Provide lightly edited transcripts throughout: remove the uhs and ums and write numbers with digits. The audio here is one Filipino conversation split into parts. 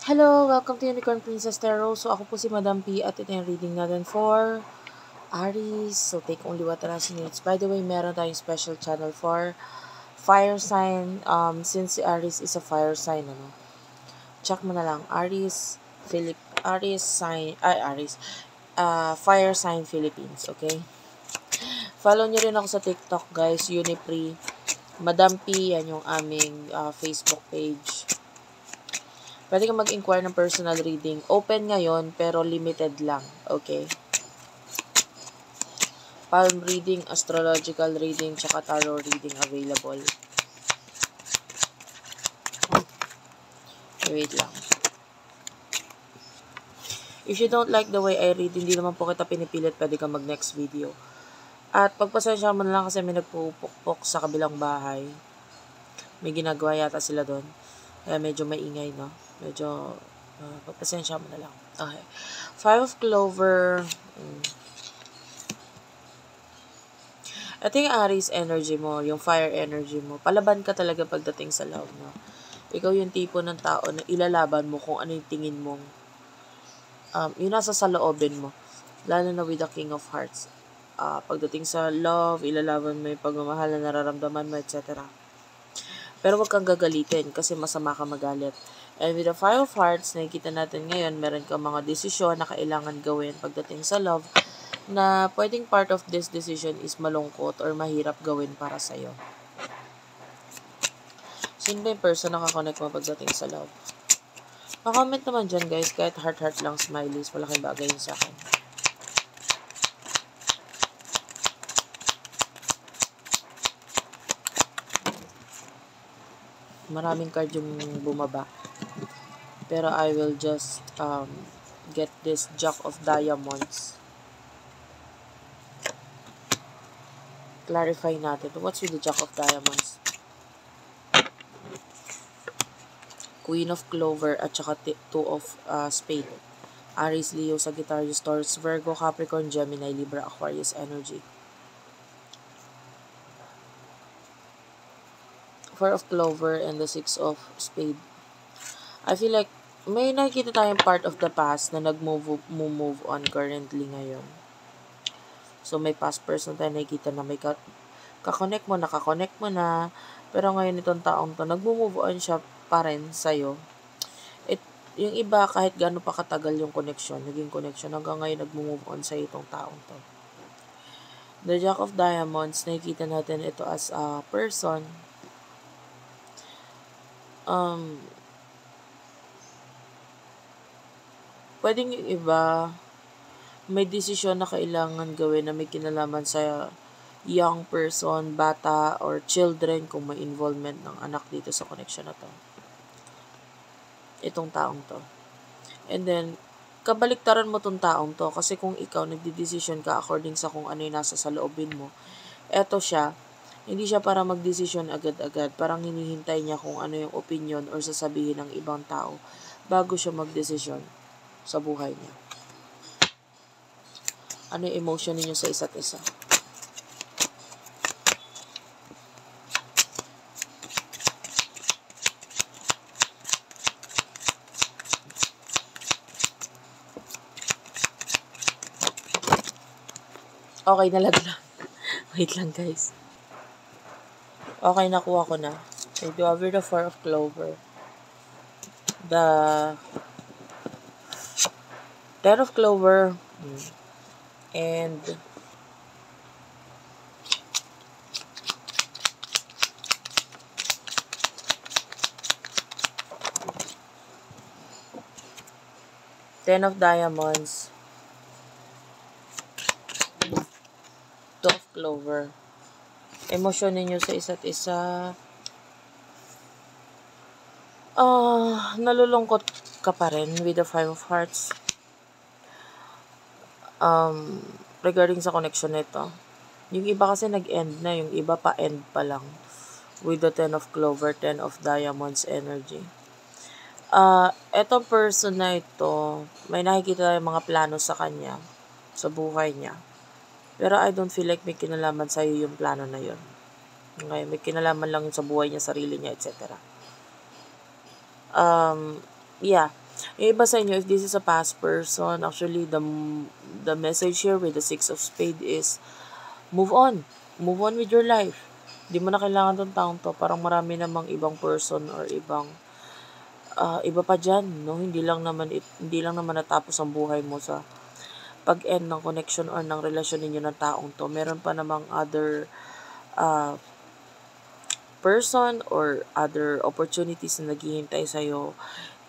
Hello! Welcome to Unicorn Princess Tarot. So, ako po si Madam P at ito yung reading natin for Aries. So, take only what Aries needs. By the way, meron tayong special channel for fire sign. Since si Aries is a fire sign, check mo na lang. Fire sign Philippines, okay? Follow nyo rin ako sa TikTok, guys. Unipri. Madam P, yan yung aming Facebook page. Pwede kang mag-inquire ng personal reading. Open ngayon, pero limited lang. Okay? Palm reading, astrological reading, tsaka tarot reading available. Wait lang. If you don't like the way I read, hindi naman po kita pinipilit, pwede kang mag-next video. At pagpasensya mo na lang kasi may nagpupukpok sa kabilang bahay. May ginagawa yata sila doon. Kaya medyo maingay, no? Medyo, pagpasensya mo na lang. Okay. 5 of Clover. Ito yung Aries energy mo, yung fire energy mo. Palaban ka talaga pagdating sa love, no? Ikaw yung tipo ng tao na ilalaban mo kung ano yung tingin mong yung nasa saloobin mo. Lalo na with the King of Hearts. Pagdating sa love, ilalaban mo yung pagmamahal na nararamdaman mo, etc. Pero wag kang gagalitin kasi masama ka magalit. And with the Five of Hearts, nakikita natin ngayon, meron kang mga desisyon na kailangan gawin pagdating sa love na pwedeng part of this decision is malungkot or mahirap gawin para sa'yo. Sino ba yung person na kakonect mo pagdating sa love? Pa-comment naman dyan, guys, kahit heart-heart lang, smileys, malaking bagay yun sa akin. Maraming card yung bumaba. Pero I will just get this Jack of Diamonds. Clarify natin. What's with the Jack of Diamonds? Queen of Clover at saka Two of Spade. Aries, Leo, Sagittarius, Taurus, Virgo, Capricorn, Gemini, Libra, Aquarius energy. Four of Clover and the Six of Spade. I feel like may nakikita tayong part of the past na nag-move on currently ngayon. So, may past person tayo nakikita na may nakakonect mo na, pero ngayon itong taong to, nag-move on siya pa rin sa'yo. Yung iba, kahit gano'n pa katagal yung naging connection, hanggang ngayon nag-move on sa'yo itong taong to. The Jack of Diamonds, nakikita natin ito as a person. Pwedeng yung iba, may desisyon na kailangan gawin na may kinalaman sa young person, bata, or children kung may involvement ng anak dito sa connection na to. Itong taong to. And then, kabaliktaran mo tong taong to kasi kung ikaw nagdidesisyon ka according sa kung ano yung nasa sa loobin mo, eto siya, hindi siya para magdesisyon agad-agad. Parang hinihintay niya kung ano yung opinion or sasabihin ng ibang tao bago siya magdesisyon sa buhay niya. Ano yung emotion ninyo sa isa't isa? Okay, nalaglag. Wait lang, guys. Okay, nakuha ko na. Maybe over the Four of Clover. The Ten of Clover. And Ten of Diamonds. Two of Clover. Emosyon ninyo sa isa't isa. Nalulungkot ka pa rin with the Five of Hearts. Regarding sa connection nito. Yung iba kasi nag-end na, yung iba pa-end pa lang. With the Ten of Clover, Ten of Diamonds energy. Etong person na ito, may nakikita tayong mga plano sa kanya, sa buhay niya. Pero I don't feel like may kinalaman sa'yo yung plano na yun. Okay, may kinalaman lang sa buhay niya, sarili niya, etc. Yeah. Yung iba sa inyo, if this is a past person, actually, the message here with the Six of Spade is, move on. Move on with your life. Di mo na kailangan tong taong to. Parang marami namang ibang person or iba pa dyan, no? Hindi lang naman natapos ang buhay mo sa pag-end ng connection or ng relasyon ninyo ng taong to. Meron pa namang other uh, person or other opportunities na naghihintay sa'yo,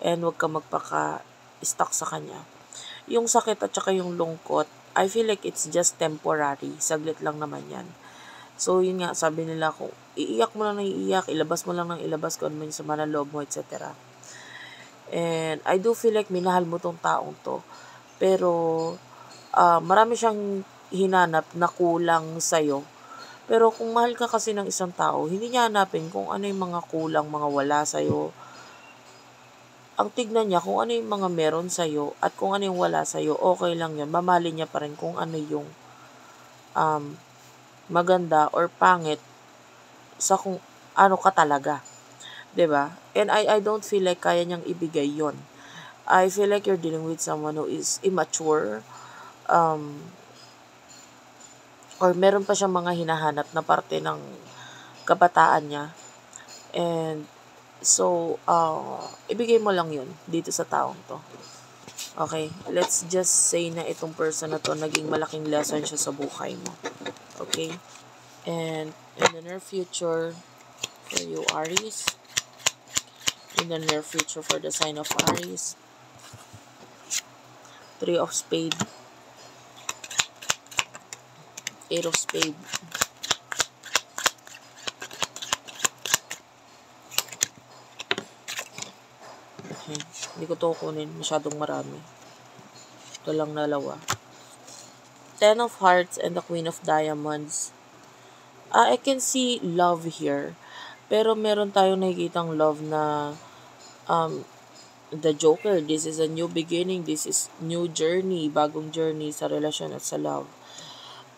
and huwag ka magpaka-stuck sa kanya. Yung sakit at saka yung lungkot, I feel like it's just temporary. Saglit lang naman yan. So, yun nga, sabi nila, kung iiyak mo lang ng iiyak, ilabas mo lang ng ilabas kung ano man yung sama ng loob mo, etc. And I do feel like minahal mo tong taong to. Pero, marami siyang hinanap na kulang sa'yo. Pero kung mahal ka kasi ng isang tao, hindi niya hanapin kung ano yung mga kulang, mga wala sa'yo. Ang tignan niya kung ano yung mga meron sa'yo at kung ano yung wala sa'yo, okay lang yun. Mamahalin niya pa rin kung ano yung maganda or pangit sa kung ano ka talaga. 'Di ba? And I don't feel like kaya niyang ibigay yon. I feel like you're dealing with someone who is immature, or meron pa siyang mga hinahanap na parte ng kabataan niya. And so, ibigay mo lang yun dito sa taong to. Okay? Let's just say na itong person na to, naging malaking lesson siya sa buhay mo. Okay? And in the near future, for you, Aries, in the near future for the sign of Aries, Three of Spade, Eight of Spade, okay. Hindi ko to kunin, masyadong marami. Ito lang dalawa. Ten of Hearts and the Queen of Diamonds. I can see love here, pero meron tayong nakikitang love na the Joker. This is a new beginning. This is new journey, bagong journey sa relasyon at sa love.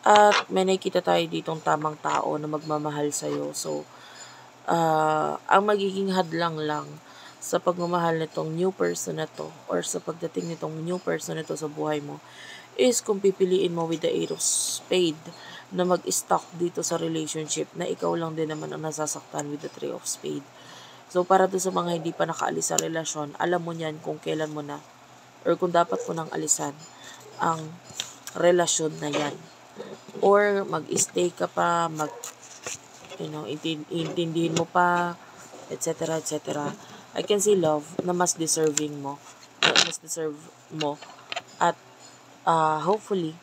At may nakikita tayo ditong tamang tao na magmamahal sa'yo. So, ang magiging hadlang lang sa pagmamahal nitong new person na to or sa pagdating nitong new person na to sa buhay mo is kung pipiliin mo with the Eight of Spade na mag-stuck dito sa relationship na ikaw lang din naman ang nasasaktan with the Three of Spade. So, para doon sa mga hindi pa nakaalis sa relasyon, alam mo niyan kung kailan mo na or kung dapat mo nang alisan ang relasyon na yan. Or mag-stay ka pa, intindihin mo pa, etc. etc. I can see love na mas deserve mo at hopefully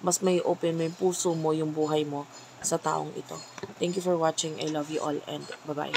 mas may open mo yung puso mo, yung buhay mo sa taong ito. Thank you for watching. I love you all and bye-bye.